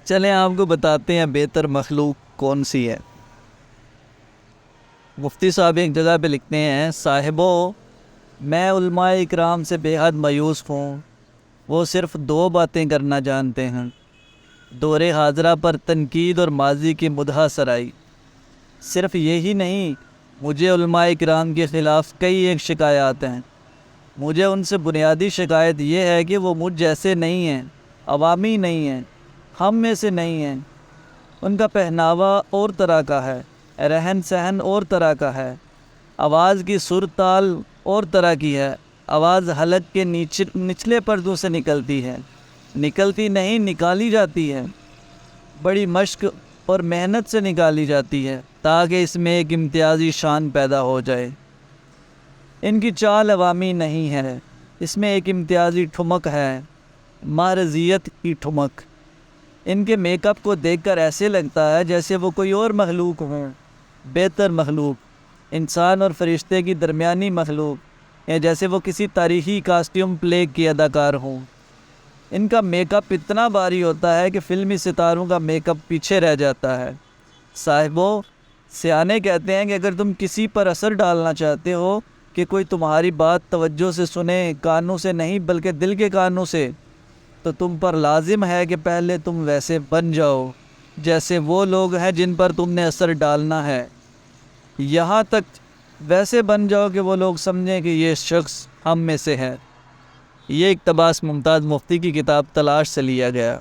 چلیں آپ کو بتاتے ہیں بہتر مخلوق کون سی ہے۔ مفتی صاحب ایک جگہ پہ لکھتے ہیں، صاحبو میں علماء اکرام سے بے حد مایوس ہوں، وہ صرف دو باتیں کرنا جانتے ہیں، دور حاضرہ پر تنقید اور ماضی کی مدح سرائی۔ صرف یہی نہیں، مجھے علماء اکرام کے خلاف کئی ایک شکایات ہیں۔ مجھے ان سے بنیادی شکایت یہ ہے کہ وہ مجھ جیسے نہیں ہیں، عوامی نہیں ہیں، ہم میں سے نہیں ہیں۔ ان کا پہناوا اور طرح کا ہے، رہن سہن اور طرح کا ہے، آواز کی سر تال اور طرح کی ہے، آواز حلق کے نچلے پردوں سے نکلتی ہے، نکلتی نہیں نکالی جاتی ہے، بڑی مشق اور محنت سے نکالی جاتی ہے تاکہ اس میں ایک امتیازی شان پیدا ہو جائے۔ ان کی چال عوامی نہیں ہے، اس میں ایک امتیازی ٹھمک ہے، مہرزیت کی ٹھمک۔ ان کے میک اپ کو دیکھ کر ایسے لگتا ہے جیسے وہ کوئی اور مخلوق ہوں، بہتر مخلوق، انسان اور فرشتے کی درمیانی مخلوق، یا جیسے وہ کسی تاریخی کاسٹیوم پلے کے اداکار ہوں۔ ان کا میک اپ اتنا بھاری ہوتا ہے کہ فلمی ستاروں کا میک اپ پیچھے رہ جاتا ہے۔ صاحبو، سیانے کہتے ہیں کہ اگر تم کسی پر اثر ڈالنا چاہتے ہو کہ کوئی تمہاری بات توجہ سے سنے، کانوں سے نہیں بلکہ دل کے کانوں سے، تو تم پر لازم ہے کہ پہلے تم ویسے بن جاؤ جیسے وہ لوگ ہیں جن پر تم نے اثر ڈالنا ہے، یہاں تک ویسے بن جاؤ کہ وہ لوگ سمجھیں کہ یہ شخص ہم میں سے ہے۔ یہ اقتباس ممتاز مفتی کی کتاب تلاش سے لیا گیا۔